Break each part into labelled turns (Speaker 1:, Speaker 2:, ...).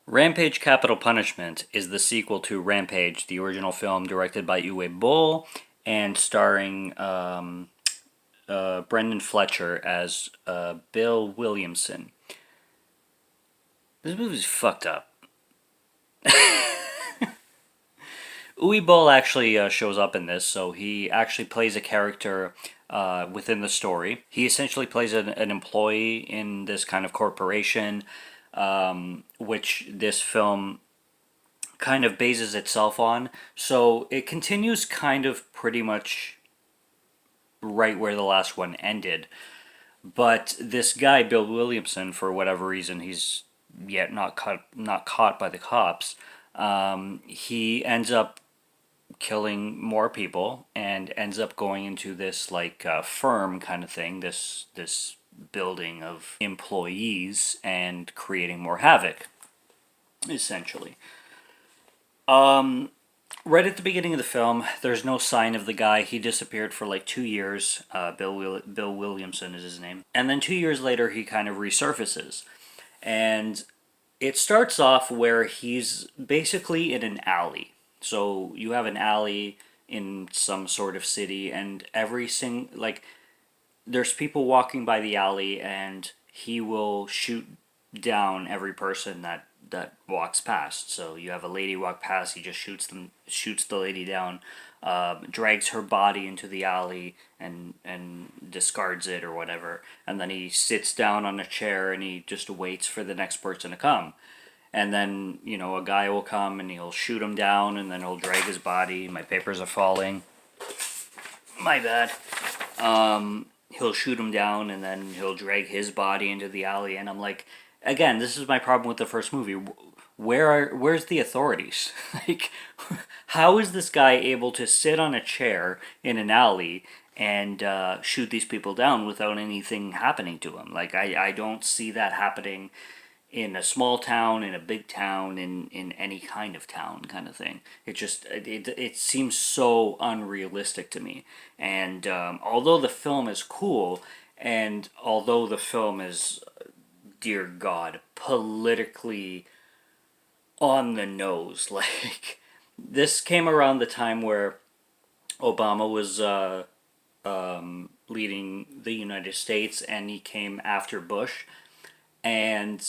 Speaker 1: Rampage Capital Punishment is the sequel to Rampage, the original film directed by Uwe Boll and starring Brendan Fletcher as Bill Williamson. This movie's fucked up. Uwe Boll actually shows up in this, so he actually plays a character within the story. He essentially plays an employee in this kind of corporation, which this film kind of bases itself on. So it continues kind of pretty much right where the last one ended. But this guy, Bill Williamson, for whatever reason, he's yet not caught by the cops. He ends up killing more people and ends up going into this like firm kind of thing, this building of employees and creating more havoc, essentially. Right at the beginning of the film, there's no sign of the guy. He disappeared for like 2 years. Bill Williamson is his name. And then 2 years later, he kind of resurfaces. And it starts off where he's basically in an alley. So you have an alley in some sort of city, and there's people walking by the alley, and he will shoot down every person that walks past. So you have a lady walk past, he just shoots the lady down, drags her body into the alley and discards it or whatever, and then he sits down on a chair and he just waits for the next person to come. And then, a guy will come and he'll shoot him down and then he'll drag his body. My papers are falling. My bad. He'll shoot him down and then he'll drag his body into the alley. And I'm like, again, this is my problem with the first movie. Where's the authorities? Like, how is this guy able to sit on a chair in an alley and shoot these people down without anything happening to him? Like, I don't see that happening in a small town, in a big town, in any kind of town kind of thing. It seems so unrealistic to me. And although the film is cool, and although the film is, dear God, politically on the nose, like, this came around the time where Obama was leading the United States, and he came after Bush, and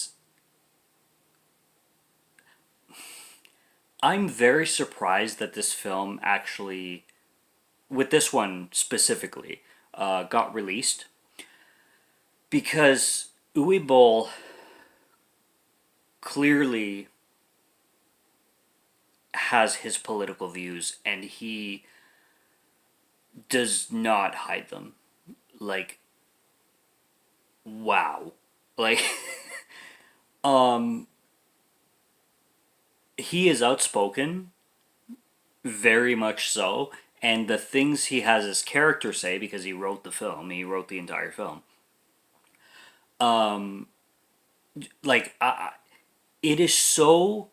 Speaker 1: I'm very surprised that this film actually, with this one specifically, got released, because Uwe Boll clearly has his political views and he does not hide them. Like, wow. Like, he is outspoken, very much so, and the things he has his character say, because he wrote the entire film. Like, it is so,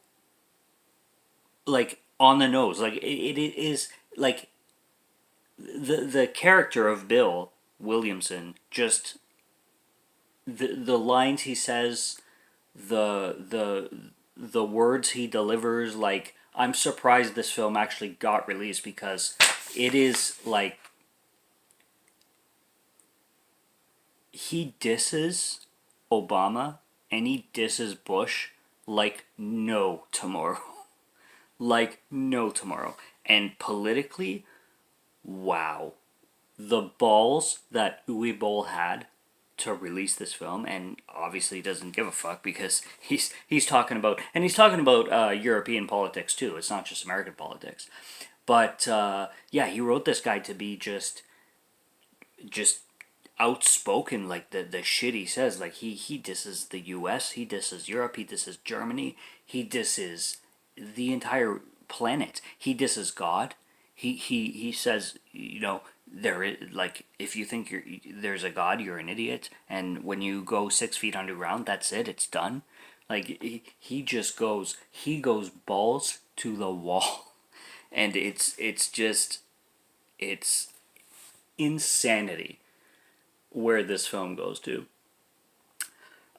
Speaker 1: like, on the nose. Like, it is, like, the character of Bill Williamson, just, the lines he says, the words he delivers, like, I'm surprised this film actually got released, because it is, like, he disses Obama and he disses Bush like no tomorrow. Like no tomorrow. And politically, wow. The balls that Uwe Boll had to release this film, and obviously doesn't give a fuck, because he's talking about European politics too. It's not just American politics. But yeah, he wrote this guy to be just outspoken, like the shit he says. Like, he disses the US, he disses Europe, he disses Germany, he disses the entire planet. He disses God. He says, there is, like, if you think there's a God, you're an idiot, and when you go 6 feet underground, that's it, it's done. Like, he goes balls to the wall. And it's insanity where this film goes to.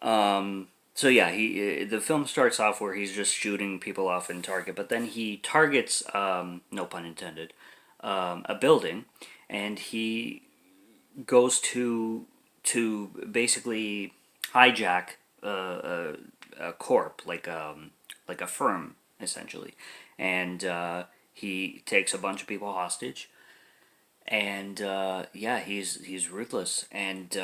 Speaker 1: So yeah, the film starts off where he's just shooting people off in target, but then he targets, no pun intended, a building, and he goes to basically hijack a corp, like a firm essentially, and he takes a bunch of people hostage, and yeah, he's ruthless, and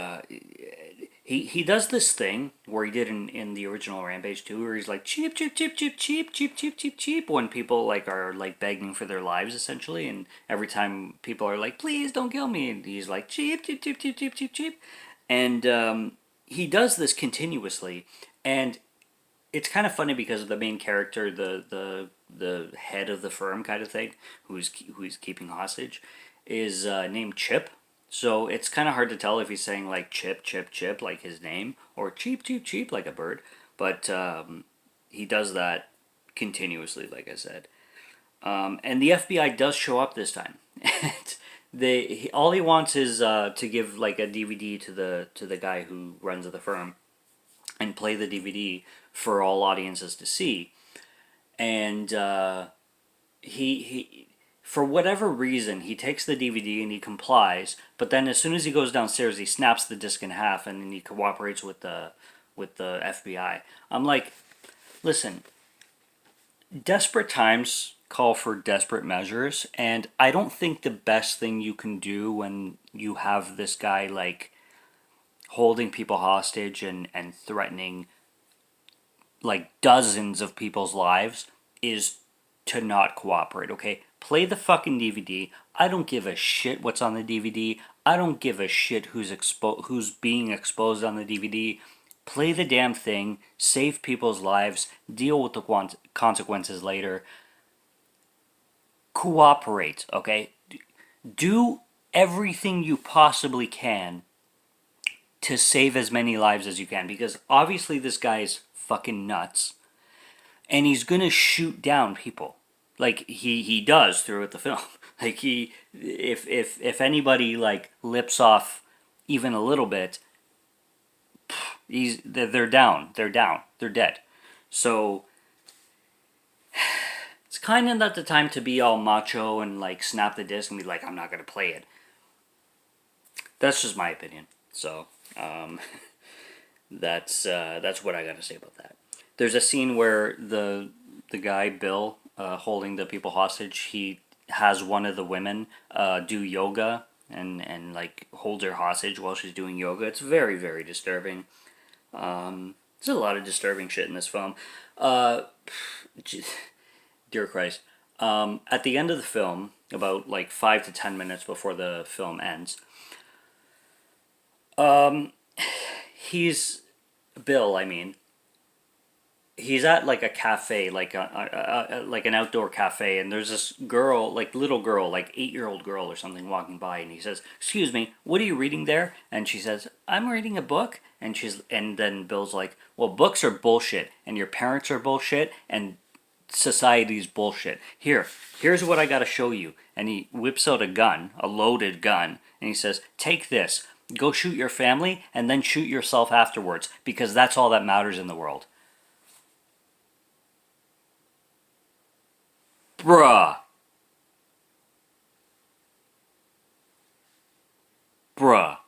Speaker 1: he does this thing where he did in the original Rampage 2, where he's like cheap cheap cheap cheap cheap cheap cheap cheap cheap when people like are like begging for their lives essentially, and every time people are like please don't kill me, and he's like cheap cheap cheap cheap cheap cheap cheap, and he does this continuously, and it's kind of funny because of the main character, the head of the firm kind of thing, who's keeping hostage, is named Chip. So it's kind of hard to tell if he's saying like Chip, Chip, Chip, like his name, or cheap, cheap, cheap, like a bird. But he does that continuously, like I said. And the FBI does show up this time. And all he wants is to give like a DVD to the guy who runs the firm, and play the DVD for all audiences to see. And he for whatever reason, he takes the DVD and he complies, but then as soon as he goes downstairs, he snaps the disc in half, and then he cooperates with the FBI. I'm like, listen, desperate times call for desperate measures, and I don't think the best thing you can do when you have this guy like holding people hostage and threatening like dozens of people's lives is to not cooperate, okay? Play the fucking DVD. I don't give a shit what's on the DVD. I don't give a shit who's being exposed on the DVD. Play the damn thing, save people's lives, deal with the consequences later. Cooperate, okay? Do everything you possibly can to save as many lives as you can, because obviously this guy is fucking nuts, and he's gonna shoot down people, like he does throughout the film. Like if anybody like lips off even a little bit, they're down, they're dead. So it's kind of not the time to be all macho and like snap the disc and be like, I'm not gonna play it. That's just my opinion. So that's what I gotta say about that. There's a scene where the guy Bill, holding the people hostage, he has one of the women do yoga and like hold her hostage while she's doing yoga. It's very, very disturbing. There's a lot of disturbing shit in this film. Dear Christ. At the end of the film, about like 5 to 10 minutes before the film ends, he's Bill, I mean, he's at like a cafe, like like an outdoor cafe, and there's this girl, like little girl, like 8-year-old girl or something, walking by, and he says, "Excuse me, what are you reading there?" And she says, "I'm reading a book." And then Bill's like, "Well, books are bullshit, and your parents are bullshit, and society's bullshit. Here's what I gotta show you." And he whips out a gun, a loaded gun, and he says, "Take this. Go shoot your family, and then shoot yourself afterwards, because that's all that matters in the world." Bruh. Bruh.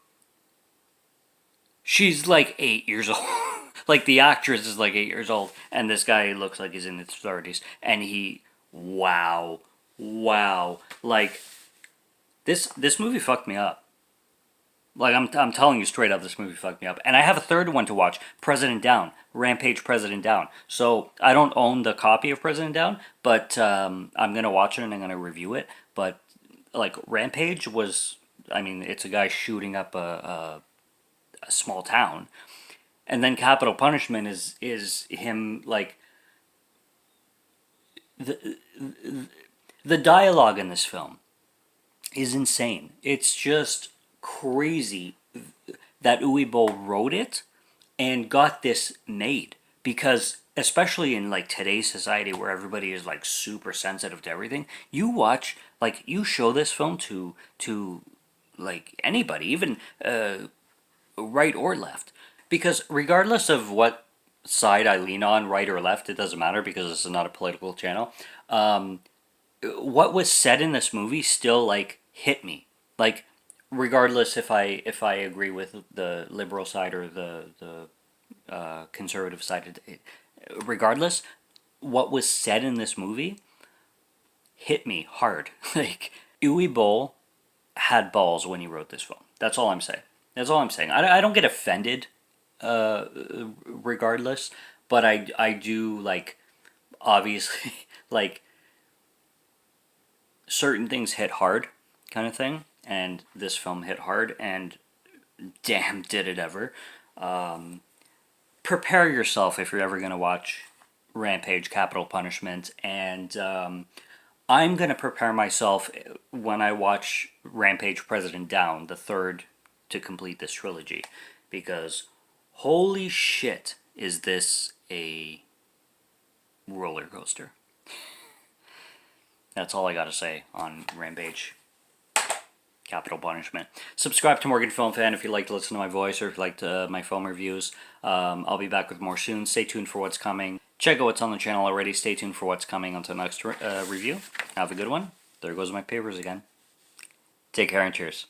Speaker 1: She's like 8 years old. Like the actress is like 8 years old, and this guy looks like he's in his 30s. And wow, like this movie fucked me up. Like I'm telling you straight up, this movie fucked me up. And I have a third one to watch, President Down, Rampage President Down. So I don't own the copy of President Down, but I'm gonna watch it and I'm gonna review it. But like Rampage was, I mean, it's a guy shooting up a small town, and then Capital Punishment is him like the the dialogue in this film is insane. It's just crazy that Uwe Boll wrote it and got this made, because especially in like today's society where everybody is like super sensitive to everything, you show this film to like anybody, even right or left, because regardless of what side I lean on, right or left, it doesn't matter because this is not a political channel. What was said in this movie still like hit me, like regardless if I agree with the liberal side or the conservative side, regardless, what was said in this movie hit me hard. Like Uwe Boll had balls when he wrote this film. That's all I'm saying. That's all I'm saying. I don't get offended, regardless, but I do like obviously like certain things hit hard, kind of thing, and this film hit hard, and damn, did it ever. Prepare yourself if you're ever gonna watch Rampage: Capital Punishment, and I'm gonna prepare myself when I watch Rampage: President Down, the third to complete this trilogy, because holy shit, is this a roller coaster. That's all I gotta say on Rampage: Capital Punishment. Subscribe to Morgan Film Fan if you like to listen to my voice or if you like my film reviews. I'll be back with more soon. Stay tuned for what's coming. Check out what's on the channel already. Stay tuned for what's coming until next review. Have a good one. There goes my papers again. Take care and cheers.